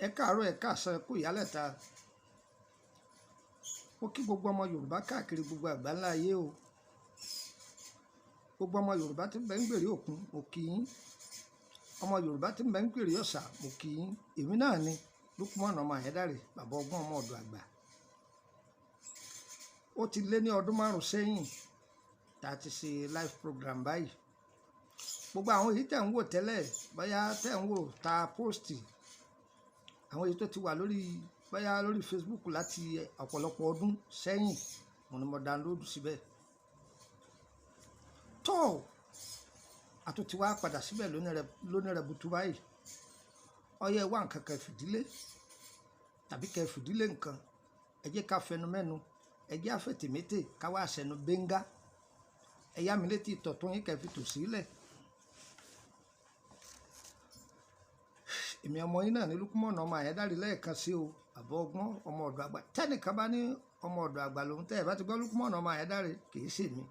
Ẹ káàárọ̀ ẹ káàsán ẹ kú ìyálẹ̀ta. Mo kí gbogbo ọmọ Yorùbá káàkiri gbogbo àgbáńlá ayé o. Gbogbo ọmọ Yorùbá tí ń bẹ ń gbèrè òkun mo kí yín. Ọmọ Yorùbá tí ń bẹ ń gbèrè ọ̀sà mo kí yín. Èmi náà ni Lukman ọmọ Ayédáre, bàbá ọgbọ́n ọmọ ọ̀dọ̀ àgbà. Ó ti lé ní ọdún 5 sẹ́yìn tá a ti ṣe live program báyìí. Gbogbo àwọn èyí tẹ̀ ń wò tẹ́lẹ̀ bóyá tẹ̀ ń wò ta póòstì, àwọn èyí tó ti wà lórí bóyá lórí Facebook láti ọ̀pọ̀lọpọ̀ ọdún sẹ́yìn mo ní mo download síbẹ̀. Tó àtúntí wá padà síbẹ̀ lónìí rẹ̀ butu báyìí. Ọyẹ wá nǹkan kan fìdílé tàbí kẹ fìdílé nǹkan, ẹ jẹ́ ká fẹnu mẹ́nu, ẹ jẹ́ àfẹ̀tẹ̀mẹ́tè ká wá sẹ́nu bẹ́ńgá. Ẹ yá mi létí ìtọ̀tún yín kẹ fi tò sílẹ̀. Èmi ọmọ yín náà ní Lukman ọmọ Ayédáre lẹ́ẹ̀kan sí o, bàbá ọgbọ́n ọmọ ọ̀dọ̀ àgbà. Tẹ́nìkan bá ní ọmọ ọ̀dọ̀ àgbà lòun, tẹ́ ẹ bá ti gbọ́ Lukman ọmọ Ayédáre kì í ṣèmi.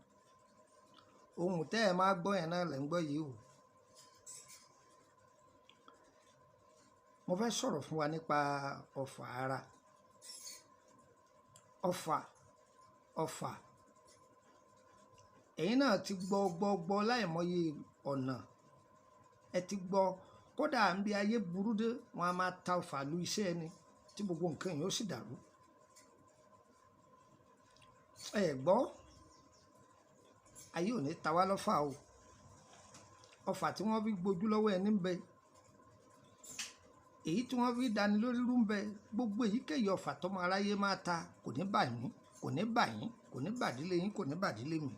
Ohun tẹ́ ẹ máa gbọ́ yẹn náà lẹ́ ń gbọ́ yìí o. Mo fẹ́ sọ̀rọ̀ fún wa nípa ọfà ara. Ọfà. Ẹ̀yin náà ti gbọ́ láìmọye ọ̀nà. Ẹ ti gbọ́ kódà ń bí ayé burú dé wọn a máa ta ọfà lu iṣẹ́ ẹni tí gbogbo nǹkan yìí ó sì dàrú. Ẹ gbọ́, ayé ò ní ta wá lọ́fà o. Ọfà tí wọ́n fi gbójú lọ́wọ́ ẹni ń bẹ, èyí tí wọ́n fi dání lórí rú ń bẹ. Gbogbo èyíkéyìí ọfà tọmọ aráyé máa ta kò ní bà yín, kò ní bà yín, kò ní bàdílé yín, kò ní bàdílé mi.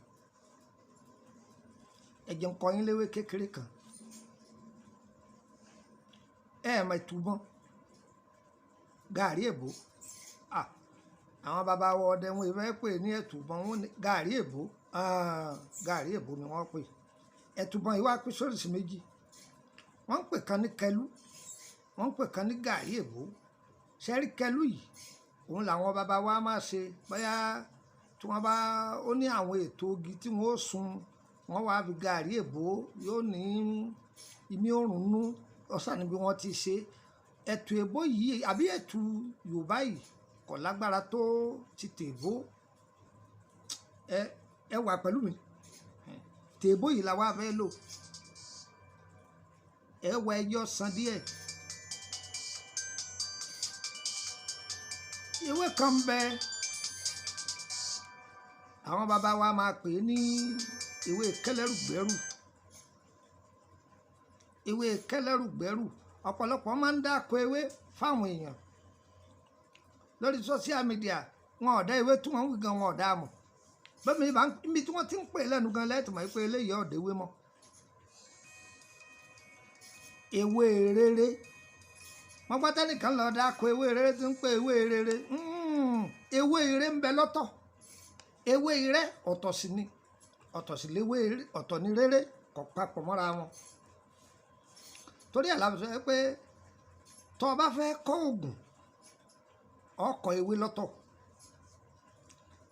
Ẹ jẹ́ n kọ́ yín léwé kékeré kan. Mọ ìtúbọ̀n gàrí èbó. Àwọn bàbá wa ọdẹ wọn ìfẹ́ pè ní ẹ̀túbọ̀n, wọn ní gàrí èbó. Gàrí èbó ni wọ́n pè. Ẹ̀túbọ̀n yìí wá pín sóríṣi méjì. Wọ́n ń pè kan ní kẹlú, wọ́n ń pè kan ní gàrí èbó. Ṣẹ́rí kẹlú yìí òun làwọn bàbá wa máa ṣe bóyá tí wọ́n bá ó ní àwọn ètò ogi tí wọ́n ó sun, wọ́n wá fi gàrí èbó yóò ní ìmí òrùn nú ọ̀sán níbi wọ́n ti ṣe. Ẹ̀tù èbó yìí àbí ẹ̀tù Yorùbá yìí kò lágbára tó ti tèbó. Ẹ wà pẹ̀lú mi. Tèbó yìí la wá fẹ́ lò. Ẹ wọ ẹjọ́ san díẹ̀. Ewé kan bẹ àwọn bàbá wa máa pè ní ewé kẹlẹ́rùgbẹ́rù. Ewé kẹlẹ́rùgbẹ́rù ọ̀pọ̀lọpọ̀ máa ń dáko ewé fáwọn èèyàn lórí social media. Wọn ọ̀dá ewé tí wọ́n ń wí gan wọn ọ̀dá mọ̀. Bẹ́ẹ̀ni ibi tí wọ́n ti ń pè lẹ́nu gan lẹ́tì mọ̀ pé eléyìí ọ̀dẹ̀ ewé mọ́. Ewé rere. Wọ́n gbọ́ tẹ́nìkan lọ dáko ewé rere tí ń pè ewé rere. Ewé rere ń bẹ lọ́tọ̀. Ewé rere ọ̀tọ̀ sí ni. Ọ̀tọ̀ sí léwé rere, ọ̀tọ̀ ni rere, kò papọ̀ mọ́ra wọn. Torí àlàbùsọ ẹ pé tó o bá fẹ́ kọ́ oògùn, o kọ ewé lọ́tọ̀.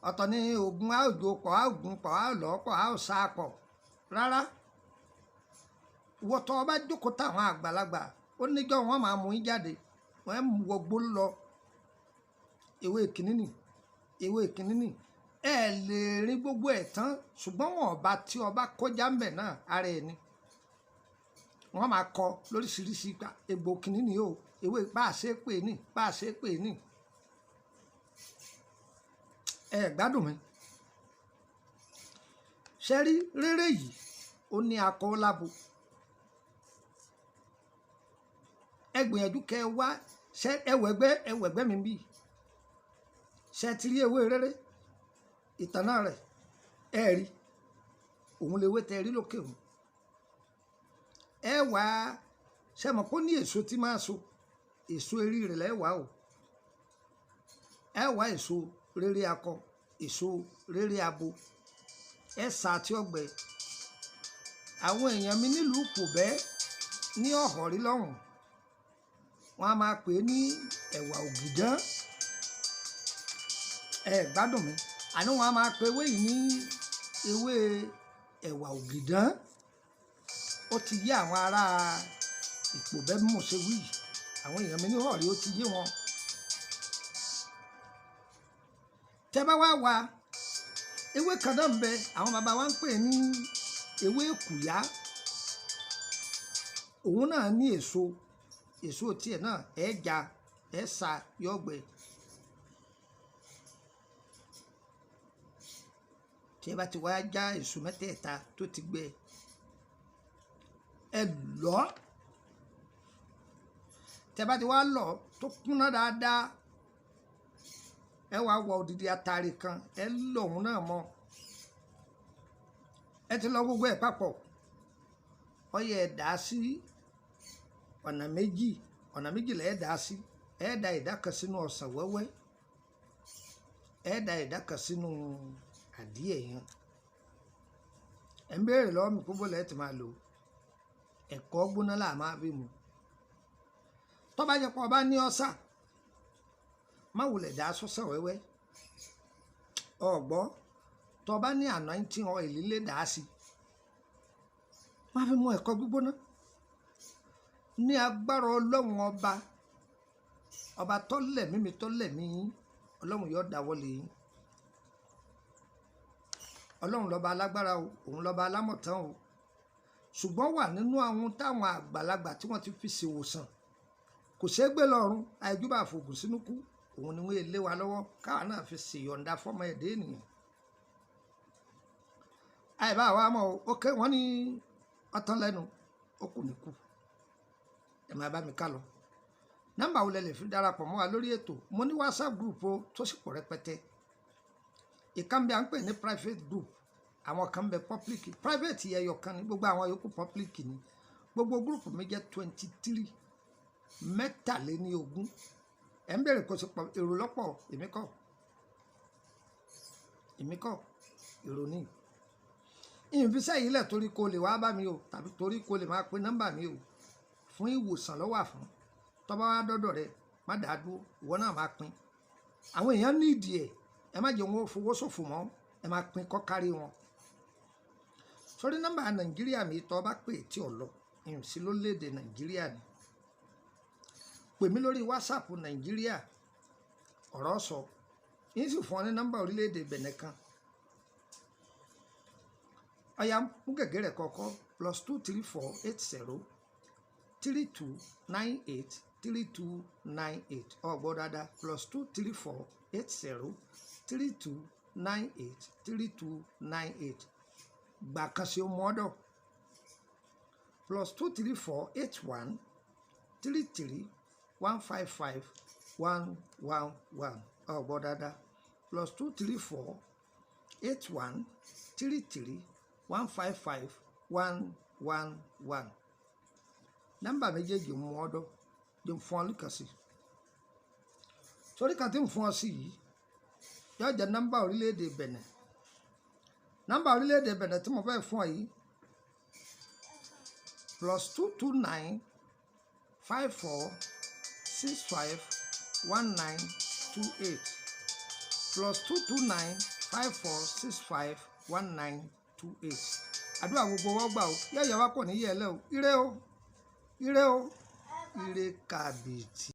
Ọ̀tọ̀ ni oògùn a ò jò pọ̀, a ò gùn pọ̀, a ò lọ́ pọ̀, a ò sá pọ̀. Rárá. Wọ́n tó o bá jókòó táwọn àgbàlagbà ó níjọ́ wọn máa mú yín jáde, wọ́n mú wọgbó lọ. Ewé kìnínní, ewé kìnínní. Ẹ lè rí gbogbo ẹ̀ tán ṣùgbọ́n wọn ọba tí ọba kọjá ń bẹ̀ náà ara ẹni. Wọ́n máa kọ lóríṣiríṣi gbà egbò kìnínní o, ewé bá a ṣe pè ní, bá a ṣe pè ní. Ẹ gbádùn mi. Ṣẹ́rí rere yìí ó ní akọ lábo. Ẹ gbìyànjú kẹ wá ṣe ẹwẹ̀gbẹ́ mi bí. Ṣe ti rí ewé rere ìtànà rẹ̀ ẹ rí òun lè wé tẹ rí lókè òun. Ẹ wá ṣe mọ̀ kó ní èso tí máa so, èso erí rẹ̀ lẹ́wàá o. Ẹ wá èso rere akọ, èso rere abo. Ẹ sá tí ọgbẹ. Àwọn èèyàn mi nílùú Pòbẹ́ ní Ọ̀họ̀rí lọ́hùn, wọ́n a máa pè é ní ẹ̀wà ògìdán. Ẹ gbádùn mi. Àní wọ́n a máa pè ewé yìí ní ewé ẹ̀wà ògìdán. Ó ti yé àwọn ará Ìpòbẹ́ bí mo ṣe wí yìí. àwọn èèyàn mi ní họ̀rí ó ti yé wọn. Tẹ́ bá wá wá ewé kan náà ń bẹ àwọn bàbá wa ń pè ní ewé èkùyá. Òun náà ní èso tiẹ̀ náà já sa yọ̀gbẹ. Tí ẹ bá ti wá já èso mẹ́tẹ̀ẹ̀ta tó ti gbẹ, ẹ lọ̀. Tẹ́ bá ti wá lọ̀ tó kúnná dáadáa, ẹ wá wọ odidi atare kan, ẹ lọ̀ òun náà mọ́. Ẹ ti lọ gbogbo ẹ̀ papọ̀. Ó yẹ ẹ dà sí ọ̀nà méjì lẹ dà sí. Ẹ dà ìdá kan sínú ọsàn wẹ́wẹ́, ẹ dà ìdá kan sínú àdíẹ̀ yẹn. Ẹ ń béèrè lọ́wọ́ mi púpọ̀ lẹ́ẹ̀ tí máa lò. Ẹ̀kọ́ gbóná là máa fi mu. Tó bá jẹ́ pé o bá ní ọ̀sà, má wulẹ̀ dà sọ́sàn wẹ́wẹ́. Ọ̀gbọ́ tó bá ní anointing oil lè dà sí. Má fi mu ẹ̀kọ́ gbígbóná. Ní agbára Ọlọ́run ọba tó lẹ̀mí mi tó lẹ̀mí yín, Ọlọ́run yóò dáwọ́lé yín. Ọlọ́run lọ́ba alágbára o, òun lọ́ba alámọ̀tán o. Ṣùgbọ́n wà nínú àwọn táwọn àgbàlagbà tí wọ́n ti fi ṣèwòsàn. Kò ṣeé gbé lọ́run, àìjúbà fògùn sínú kú. Òun ni wọ́n lé wa lọ́wọ́ káwa náà fi ṣèyọ̀ǹda fọ́mọ ẹ̀dẹ́ ènìyàn. Àìbá wa mọ̀ ó ké wọ́n ní ọtán lẹ́nu ó kù ní kú. Ẹ máa bá mi ká lọ. Nọ́mbà wo lẹ lè fi darapọ̀ mọ́ wa lórí ètò? Mo ní WhatsApp group o tó sì pọ̀ rẹpẹtẹ. Ìkan bẹ à ń pè ní private group, àwọn kan bẹ public. Private ẹyọ kan ní, gbogbo àwọn yòókù public ni. Gbogbo group mi jẹ́ 23 mẹ́tàléníogún. Ẹ ń bèrè kò sí pọ̀ èrò lọ́pọ̀, èmi kọ́ èrò ní. Ìfisẹ́ yìí lẹ̀ torí kò lè wá bá mi o, tàbí torí kò lè máa pe nọ́mbà mi o. Fún ìwòsàn ló wà fún. Tó bá wá dọ́dọ̀ rẹ, má dàá dúró, ìwọ náà máa pín. Àwọn èèyàn ní ìdí ẹ̀, ẹ má jẹ́ wọn fowó ṣòfò mọ́, ẹ máa pín kọ́ kárí wọn. Sórí nọ́mbà Nàìjíríà mi tó bá pè tí ò lọ, sí lórílẹ̀-èdè Nàìjíríà ni. Pè mí lórí WhatsApp Nàìjíríà, ọ̀rọ̀ sọ. Yín sì fún ọ ní nọ́mbà orílẹ̀-èdè Benin kan. Ọya mú gègé rẹ̀ kọ́kọ́ +23480 3298 3298. Ọ̀gbọ́n dáadáa +23480 3298 3298. Gbà kan sí ọmọ ọ̀dọ̀ +23481 33 155 111. Ọ̀gbọ́n dáadáa +23481 33 155 111. Nọ́mbà méjèèjì mú ọ̀dọ̀ lè fún ọ lùkà sí. Sórí kan tí ń fún ọ sí yìí yóò jẹ́ nọ́mbà orílẹ̀-èdè Benin. Nọ́mbà orílẹ̀-èdè Benin tí mo fẹ́ fún ọ yìí +229 54 65 1928 +229 54 65 1928. Àdúrà gbogbo wọ́n gbà o, yẹ́yẹ́ wá kò ní yẹ̀ lẹ́ o, ire o, ire kàbìtì.